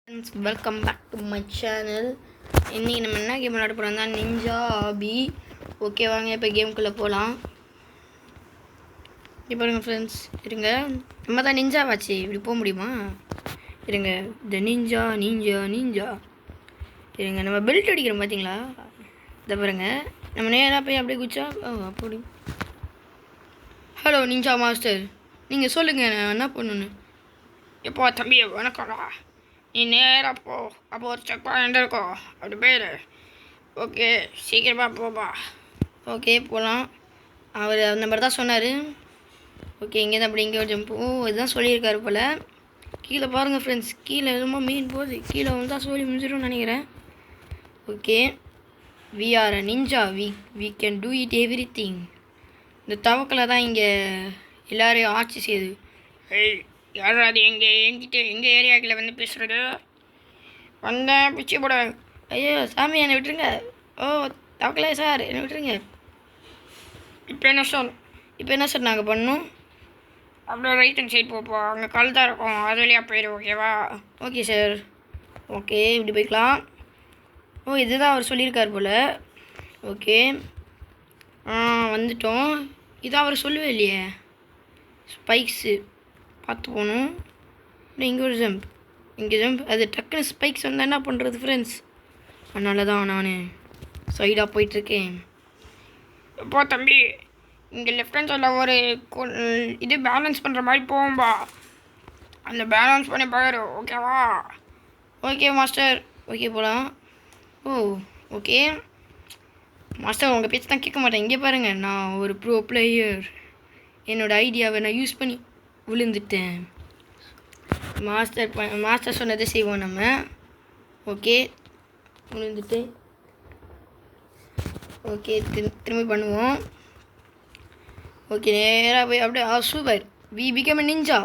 Friends, welcome back to my channel. இன்றைக்கி நம்ம என்ன கேம் விளையாட போகிறோம் தான் நிஞ்சா ஆபி. ஓகே, வாங்க இப்போ கேமுக்குள்ளே போகலாம். இப்போ பாருங்கள் ஃப்ரெண்ட்ஸ், இருங்க, நம்ம தான் நிஞ்சாவாச்சு, இப்படி போக முடியுமா? இருங்க, இந்த நிஞ்சா நீஞ்சா நீஞ்சா இருங்க, நம்ம பெல்ட் அடிக்கிறோம் பார்த்தீங்களா? இதை பாருங்க, நம்ம நேராக போய் அப்படியே குச்சா அப்படி. ஹலோ நிஞ்சா மாஸ்டர், நீங்கள் சொல்லுங்கள் நான் என்ன பண்ணணும்? எப்போ தம்பி வணக்கம்டா, நீ நேராக போ, அப்போ ஒரு செக் பாயிண்ட் இருக்கும், அப்படி போயிரு. ஓகே, சீக்கிரமாக போப்பா. ஓகே, போகலாம். அவர் அந்த மாதிரி தான் சொன்னார். ஓகே, இங்கே தான் அப்படி இங்கே ஒரு ஜம்ப். இதுதான் சொல்லியிருக்காரு போல். கீழே பாருங்கள் ஃப்ரெண்ட்ஸ், கீழே ரொம்ப மீன் போகுது. கீழே வந்து தான் சொல்லி முடிஞ்சிடும்னு நினைக்கிறேன். Okay, we are a ninja, we can do it எவ்ரி திங். இந்த தவக்கலை தான் இங்கே எல்லாரையும் ஆட்சி செய்யுது. ஹேய், யாரும் அது எங்கிட்ட எங்கள் ஏரியாக்கில் வந்து பேசுகிறது? வந்தேன் பிச்சு போட. ஐயோ சாமி, என்னை விட்டுருங்க. ஓ தவக்கலே சார், என்னை விட்டுருங்க. இப்போ என்ன சார் நாங்கள் பண்ணணும்? அப்படியே ரைட் ஹேண்ட் சைட் போப்பா, அங்கே கல் தான் இருக்கும், அது வழியாக போயிடு. ஓகேவா? Okay sir. ஓகே, இப்படி போய்க்கலாம். ஓ, இதுதான் அவர் சொல்லியிருக்கார் போல். ஓகே, வந்துட்டோம். இதான் அவர் சொல்லவே இல்லையே. ஸ்பைக்ஸு பார்த்து போகணும். இங்கே ஒரு ஜம்ப், இங்கே ஜம்ப். அது டக்குன்னு ஸ்பைக்ஸ் வந்தால் என்ன பண்ணுறது ஃப்ரெண்ட்ஸ்? அதனால தான் நான் சைடாக போயிட்டுருக்கேன். எப்போ தம்பி, இங்கே லெஃப்ட் ஹேண்ட் சைடில் ஒரு இது பேலன்ஸ் பண்ணுற மாதிரி போகும்பா, அந்த பேலன்ஸ் பண்ணி போயிடு. ஓகேவா? Okay master. ஓகே, போகலாம். ஓ ஓகே மாஸ்டர், உங்கள் பேச்சு தான் கேட்க மாட்டேன். இங்கே பாருங்கள், நான் ஒரு ப்ரோ பிளேயர். என்னோடய ஐடியாவை நான் யூஸ் பண்ணி விழுந்துட்டேன். மாஸ்டர் சொன்னதை செய்வோம் நம்ம. ஓகே, விழுந்துட்டு. ஓகே, திரும்பி பண்ணுவோம். ஓகே, நேராக போய் அப்படியே super. We become a ninja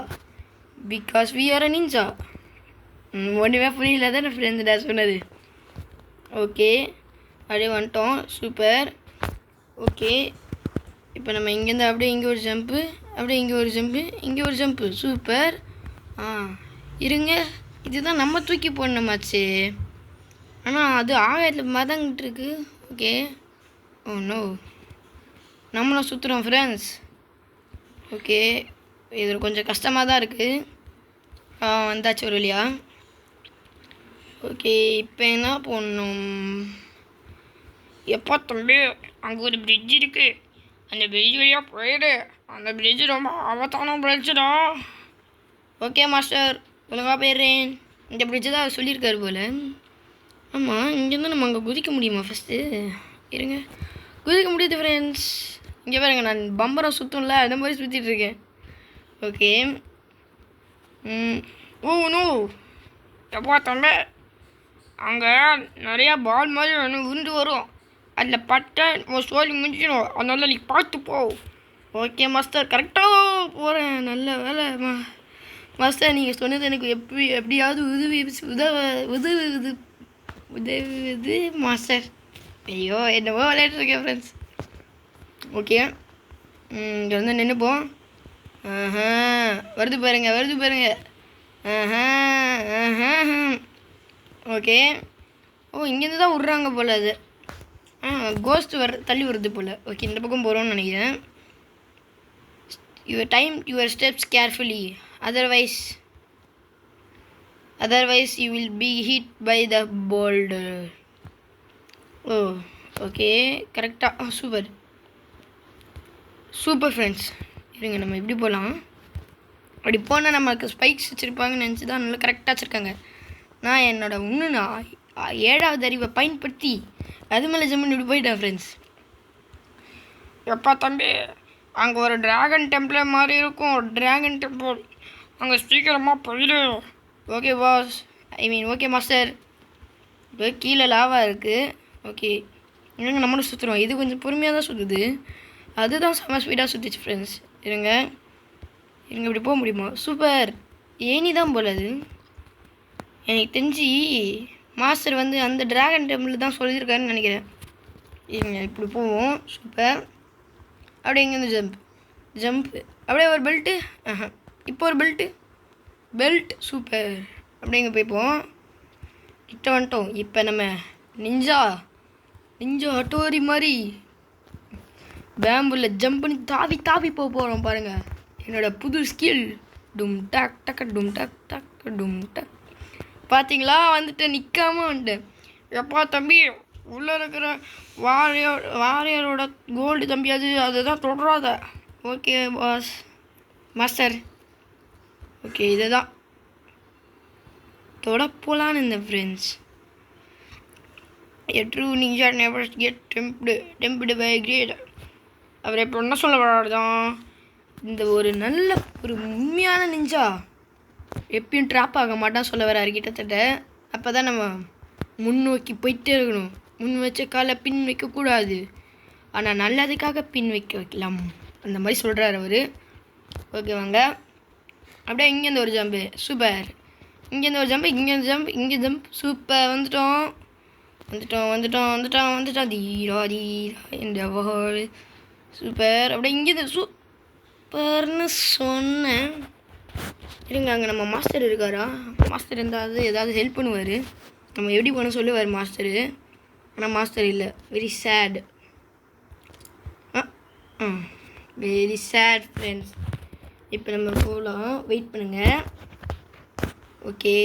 because we are a ninja. ஒன்றுமே புரியல தான் என் ஃப்ரெண்ட்ஸ்டா சொன்னது. ஓகே, அப்படியே வந்துட்டோம். சூப்பர். ஓகே, இப்போ நம்ம இங்கேருந்து அப்படியே இங்கே ஒரு ஜம்ப்பு, அப்படியே இங்கே ஒரு ஜம்ப்பு, இங்கே ஒரு ஜம்ப்பு. சூப்பர். இருங்க, இதுதான் நம்ம தூக்கி போடணுமாச்சு. ஆனால் அது ஆகாயத்தில் மதங்கிட்டு இருக்கு. ஓகே, ஓ நோ, நம்மளும் சுற்றுறோம் ஃப்ரெண்ட்ஸ். ஓகே, இது கொஞ்சம் கஷ்டமாக தான் இருக்குது. வந்தாச்சு ஒரு வழியா. ஓகே, இப்போ என்ன போடணும்? எப்போ தம்பி, அங்கே ஒரு பிரிட்ஜ் இருக்குது, அந்த பிரிட்ஜ் வழியாக போயிடு. அந்த பிரிட்ஜ் ரொம்ப ஆபத்தான பிரிட்ஜுடா. ஓகே மாஸ்டர், ஒழுங்காக போயிடுறேன். இந்த பிரிட்ஜு தான் அவர் சொல்லியிருக்காரு போல். ஆமாம், இங்கேருந்து நம்ம அங்கே குதிக்க முடியுமா ஃபஸ்ட்டு? இருங்க, குதிக்க முடியுது ஃப்ரெண்ட்ஸ். இங்கே பாருங்க, நான் பம்பரம் சுற்றும்ல, அந்த மாதிரி சுற்றிட்டுருக்கேன். ஓகே, ஓ நோ, எப்போ தம்பி, அங்கே நிறையா பால் மாதிரி ஒன்று உருண்டு வரும், அதில் பட்டை சோழி முடிஞ்சிடும், அதனால நீ பார்த்து போ. ஓகே மாஸ்டர், கரெக்டாக போகிறேன். நல்ல வேலை மாஸ்டர், நீங்கள் சொன்னது எனக்கு எப்படியாவது உதவுது மாஸ்டர். ஐயோ, என்னவோ விளையாட்டுருக்கேன் ஃப்ரெண்ட்ஸ். ஓகே, இங்கே வந்து நின்றுப்போம். வருது பாருங்க. ஓகே, ஓ இங்கேருந்து தான் விட்றாங்க போல். அது கோஸ்ட் தள்ளி வருது போல். ஓகே, இந்த பக்கம் போகிறோம்னு நினைக்கிறேன். Your steps carefully, otherwise you will be hit by the boulder. Oh okay, கரெக்டாக. Super friends. இருங்க, நம்ம இப்படி போகலாம். அப்படி போனால் நமக்கு ஸ்பைக்ஸ் வச்சுருப்பாங்கன்னு நினச்சி தான் நல்லா கரெக்டாக வச்சுருக்காங்க. நான் என்னோடய 7வது அறிவை பயன்படுத்தி அது மேலே ஜம்முன்னு இப்படி போயிட்டேன் ஃப்ரெண்ட்ஸ். எப்பா தம்பி, அங்கே ஒரு ட்ராகன் டெம்பிள் மாதிரி இருக்கும், ட்ராகன் டெம்பிள், அங்கே சீக்கிரமாக போயிடு. Okay boss, okay master. இப்போ கீழே லாவா இருக்குது. ஓகே, இருங்க, நம்மளும் சுற்றுறோம். இது கொஞ்சம் பொறுமையாக தான் சுற்றுது, அதுதான் செம்ம ஸ்பீடாக சுற்றிச்சு ஃப்ரெண்ட்ஸ். இருங்க, இப்படி போக முடியுமா? சூப்பர். ஏனி தான் போல அது. எனக்கு தெரிஞ்சு மாஸ்டர் வந்து அந்த ட்ராகன் டெம்பிள் தான் சொல்லியிருக்காருன்னு நினைக்கிறேன். இருங்க, இப்படி போவோம். சூப்பர். அப்படியே இங்கேருந்து ஜம்ப்பு, அப்படியே ஒரு பெல்ட்டு. இப்போ ஒரு பெல்ட். சூப்பர். அப்படியே இங்கே போய்ப்போம். கிட்ட வந்துட்டோம். இப்போ நம்ம நிஞ்சா அட்டோரி மாதிரி பேம்புல ஜம்ப் பண்ணி தாவி தாவி போக போகிறோம் பாருங்கள். என்னோடய புது ஸ்கில். டும் டக் டக் டும் டக் டக் டும் டக். பார்த்தீங்களா, வந்துட்டு நிற்காம வந்துட்டேன். எப்பா தம்பி, உள்ளே இருக்கிற வாரியரோட கோல்டு தம்பி, அதுதான் தொடராத. Okay boss master. ஓகே, இதுதான் தொட போகலான்னு இருந்தேன் friends. A true ninja never get tempted by greed. அவர் இப்போ என்ன சொல்ல வராதான், இந்த ஒரு உண்மையான நிஞ்சா எப்பயும் ட்ராப் ஆக மாட்டான் சொல்ல வராரு கிட்டத்தட்ட. அப்போ தான் நம்ம முன்னோக்கி போயிட்டே இருக்கணும். முன் வச்ச காலை பின் வைக்கக்கூடாது, ஆனால் நல்லதுக்காக பின் வைக்கலாம், அந்த மாதிரி சொல்கிறார் அவர். ஓகே வாங்க. அப்படியே இங்கேருந்து ஒரு ஜம்பு, சூப்பர். இங்கேருந்து ஒரு ஜம்பு, இங்கேருந்து ஜம்ப், இங்கே ஜம்ப், சூப்பர். வந்துட்டோம். தீரா இந்த சூப்பர். அப்படியே இங்கேருந்து சூப்பர்னு சொன்னேன். இருங்க, அங்கே நம்ம மாஸ்டர் இருக்காரா? மாஸ்டர் இருந்தால் ஏதாவது ஹெல்ப் பண்ணுவார். நம்ம எப்படி பண்ண சொல்லுவார் மாஸ்டரு. ஆனால் மாஸ்டர் இல்லை. Very sad. Very sad friends. இப்போ நம்ம போகலாம், வெயிட் பண்ணுங்கள். ஓகே,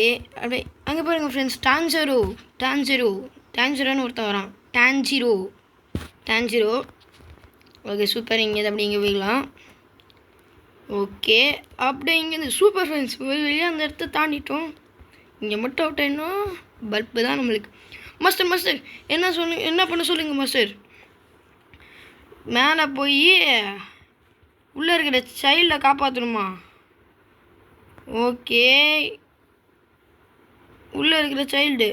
அப்படியே அங்கே பாருங்கள் ஃப்ரெண்ட்ஸ். டான்ஜரோன்னு ஒருத்தன் வரான். டான்ஜிரோ. Okay super. இங்கே அப்படி இங்கே போய்க்கலாம். ஓகே, அப்படியே இங்கேருந்து சூப்பர் ஃப்ரெண்ட்ஸ். வெளியே அந்த இடத்த தாண்டிட்டோம். இங்கே மட்டும் அவுட் ஆகிடணும். பல்பு தான் நம்மளுக்கு. மாஸ்டர் என்ன பண்ண சொல்லுங்கள் மாஸ்டர். மேலே போய் உள்ளே இருக்கிற சைல்டை காப்பாற்றணுமா? ஓகே, உள்ளே இருக்கிற child,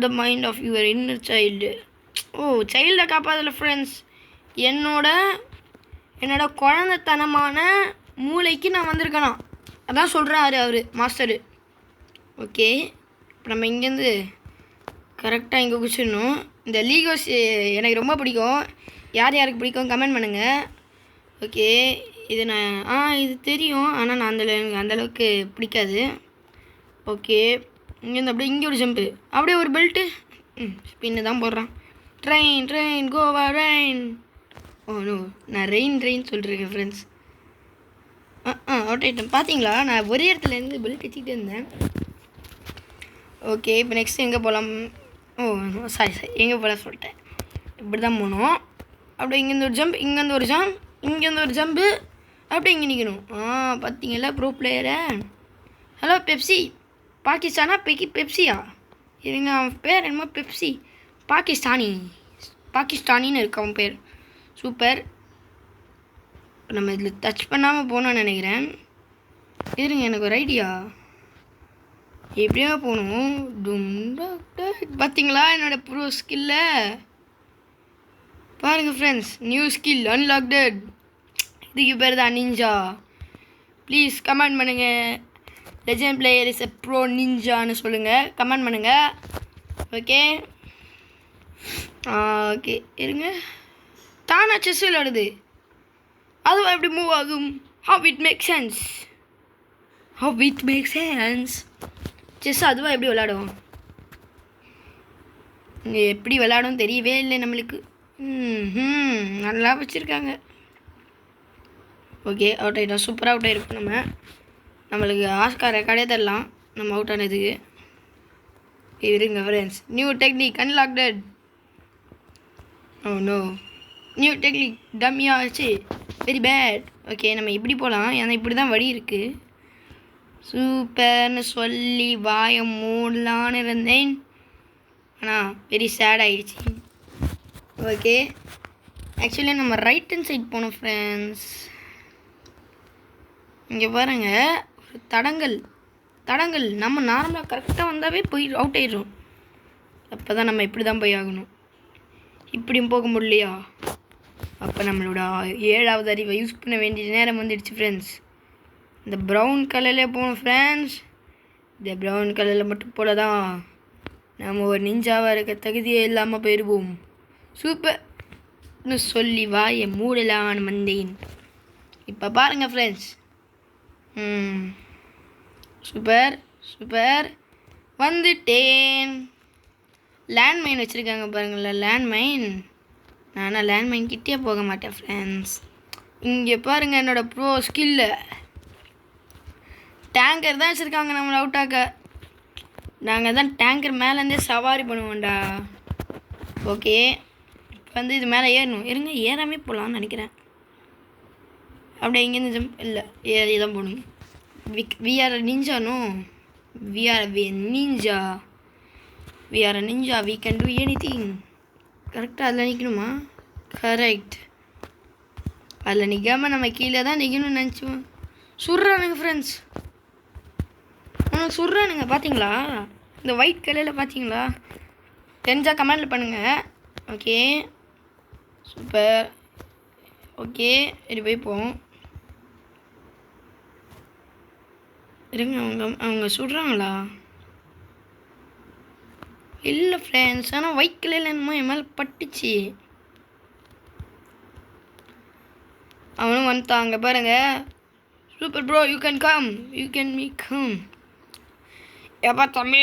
the mind of your inner child. சைல்டை காப்பாற்றல ஃப்ரெண்ட்ஸ். என்னோட குழந்தைத்தனமான மூளைக்கு நான் வந்திருக்கேனா, அதான் சொல்கிறாரு அவர் மாஸ்டரு. ஓகே, இப்போ நம்ம இங்கேருந்து கரெக்டாக இங்கே குச்சிடணும். இந்த லீகோஸ் எனக்கு ரொம்ப பிடிக்கும். யாருக்கு பிடிக்கும் கமெண்ட் பண்ணுங்கள். ஓகே, இது நான் இது தெரியும், ஆனால் நான் எனக்கு அந்தளவுக்கு பிடிக்காது. ஓகே, இங்கேருந்து அப்படியே இங்கே ஒரு ஜம்ப்பு, அப்படியே ஒரு பெல்ட்டு. ஸ்பின்னு தான் போடுறான். Train Goa rain. நோ, நான் ரெயின் சொல்லிருக்கேன் ஃப்ரெண்ட்ஸ். அவுட் ஆகிட்டேன். பார்த்தீங்களா, நான் ஒரே இடத்துலேருந்து பெல்ட் வச்சுக்கிட்டே இருந்தேன். ஓகே, இப்போ நெக்ஸ்ட் எங்கே போகலாம்? சாரி எங்கே போகலாம் சொல்லிட்டேன். இப்படி தான் போகணும். அப்படியே இங்கேருந்து ஒரு ஜம்ப், இங்கேருந்து ஒரு ஜம்ப்பு, அப்படியே இங்கே நிற்கணும். பார்த்தீங்களா ப்ரோ பிளேயரை. ஹலோ பெப்சி, பாகிஸ்தானா பெப்சியா? இருங்க, அவன் பேர் என்னமோ பெப்சி, பாகிஸ்தானின்னு இருக்கு அவன் பேர். சூப்பர். நம்ம இதில் டச் பண்ணாமல் போகணும்னு நினைக்கிறேன். இருங்க, எனக்கு ஒரு ஐடியா. எப்படியா போகணும்? பார்த்தீங்களா என்னோடய ப்ரோ ஸ்கில்ல பாருங்கள் ஃப்ரெண்ட்ஸ். New skill அன்லாக்டட். இதுக்கு பேர் தான் நிஞ்சா. ப்ளீஸ் கமெண்ட் பண்ணுங்கள். Legend player is a bro நிஞ்சான்னு சொல்லுங்கள், கமெண்ட் பண்ணுங்கள். ஓகே ஓகே, இருங்க. தானா செஸ் விளையாடுது, அதுவா எப்படி மூவ் ஆகும்? How it makes sense. Chess அதுவா எப்படி விளையாடும்? இங்கே எப்படி விளையாடும் தெரியவே இல்லை நம்மளுக்கு. நல்லா வச்சுருக்காங்க. ஓகே, அவுட் ஆகிட்டோம். சூப்பராக அவுட் ஆகிருப்போம். நம்மளுக்கு ஆஸ்கார் ரெக்கார்டே தரலாம் நம்ம அவுட் ஆனதுக்கு. இருங்க friends. New technique unlocked. No, new technique டம்மியாச்சு, வெரி பேட். ஓகே, நம்ம இப்படி போகலாம், ஏன்னா இப்படி தான் வழி இருக்குது. சூப்பர்னு சொல்லி வாயை மூடலான்னு இருந்தேன், ஆனால் வெரி சேட் ஆகிடுச்சு. ஓகே, ஆக்சுவலி நம்ம ரைட் ஹேண்ட் சைட் போனோம் ஃப்ரெண்ட்ஸ். இங்கே பாருங்கள், ஒரு தடங்கள் நம்ம நார்மலாக கரெக்டாக வந்தாவே போய் அவுட் ஆகிடும். அப்போ தான் நம்ம இப்படி தான் போய் ஆகணும். இப்படியும் போக முடியலையா? அப்போ நம்மளோட 7வது அறிவை யூஸ் பண்ண வேண்டிய நேரம் வந்துடுச்சு ஃப்ரெண்ட்ஸ். இந்த ப்ரௌன் கலரில் போகணும் ஃப்ரெண்ட்ஸ். இந்த ப்ரௌன் கலரில் மட்டும் போல தான் நம்ம ஒரு நிஞ்சாவாக இருக்க தகுதியே இல்லாமல் போயிடுவோம். சூப்பர்னு சொல்லி வாயை மூடலான்னு வந்தேன். இப்போ பாருங்கள் ஃப்ரெண்ட்ஸ். சூப்பர். வந்துட்டேன். லேண்ட்மைன் வச்சுருக்காங்க பாருங்களேன், லேண்ட்மைன். நானா லேண்ட்மைன் கிட்டே போக மாட்டேன் ஃப்ரெண்ட்ஸ். இங்கே பாருங்கள் என்னோடய ப்ரோ ஸ்கில்லை. டேங்கர் தான் வச்சுருக்காங்க நம்மளை அவுட்டாக்க. நாங்கள் தான் டேங்கர் மேலேருந்தே சவாரி பண்ணுவோம்டா. ஓகே, இப்போ வந்து இது மேலே ஏறணும். இருங்க, ஏறாமே போகலான்னு நினைக்கிறேன். அப்படியே இங்கேருந்து ஜம்ப் இல்லை, ஏறி தான் போகணும். வி ஆர் நிஞ்சானோ, we are ninja, we are ninja, we can do anything. கரெக்டாக அதில் நிற்கணுமா? கரெக்ட், அதில் நிற்காமல் நம்ம கீழே தான் நிற்கணும்னு நினச்சோம். சுடுறானுங்க ஃப்ரெண்ட்ஸ், சுடுறானுங்க. பார்த்தீங்களா இந்த ஒயிட் கலரில்? பார்த்தீங்களா? தெரிஞ்சா கமெண்டில் பண்ணுங்கள். Okay, super. ஓகே, இது போய் போவோம். இருங்க, அவங்க சுடுறாங்களா? இல்லை ஃப்ரெண்ட்ஸ், ஆனால் ஒயிட் கலரில் என்னமோ என் மேலே பட்டுச்சு. அவனும் வந்துட்டாங்க பாருங்க. Super bro, you can come, you can me come. எப்பா தம்பி,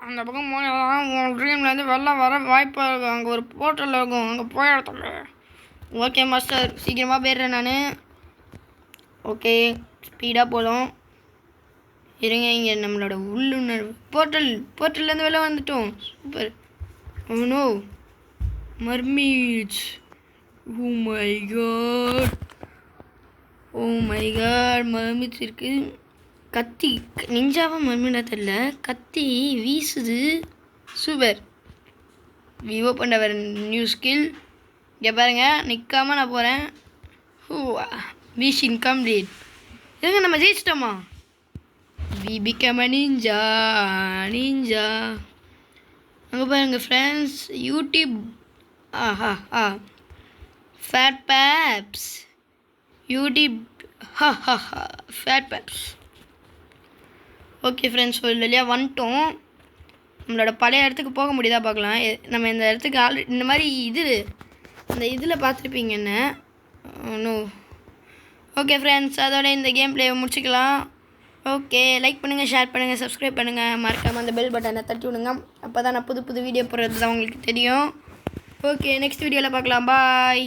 அந்த பக்கம் போனால் உன் ட்ரீம்லேருந்து வெளில வர வாய்ப்பாக இருக்கும். அங்கே ஒரு போர்ட்டல் இருக்கும், அங்கே போயிட தம்பி. ஓகே மாஸ்டர், சீக்கிரமாக போயிடுறேன் நான். ஓகே, ஸ்பீடாக போகலாம். இருங்க, இங்கே நம்மளோட உள்ளுணர்வு போர்ட்டல்லேருந்து வெளில வந்துட்டோம். சூப்பர். ஓ நோ, மர்மீட்ஸ். Oh my God, oh my God, மர்மீட்ஸ் இருக்குது. கத்தி நிஞ்சாவா மர்மீடா தெரியல, கத்தி வீசுது. சூப்பர். விவோ பண்ண வேறு நியூ ஸ்கில். இங்கே பாருங்கள், நிற்காமல் நான் போகிறேன். Mission complete. இருங்க, நம்ம ஜெயிச்சிட்டோமா? We become a ninja. அங்கே பாருங்க friends, YouTube. Fat babes YouTube. Fat babes. Okay friends, ஒரு வழியாக வந்துட்டோம். நம்மளோட பழைய இடத்துக்கு போக முடியுதா பார்க்கலாம். நம்ம இந்த இடத்துக்கு ஆல்ரெடி இந்த மாதிரி இந்த இதில் பார்த்துருப்பீங்க என்ன. நோ. ஓகே ஃப்ரெண்ட்ஸ், அதோட இந்த கேம் பிளேயை முடிச்சுக்கலாம். ஓகே, லைக் பண்ணுங்கள், ஷேர் பண்ணுங்கள், சப்ஸ்கிரைப் பண்ணுங்கள், மறக்காமல் அந்த பெல் பட்டனை தட்டி விடுங்க. அப்போ தான் நான் புது வீடியோ போடுறது தான் உங்களுக்கு தெரியும். ஓகே, நெக்ஸ்ட் வீடியோவில் பார்க்கலாம். பாய்.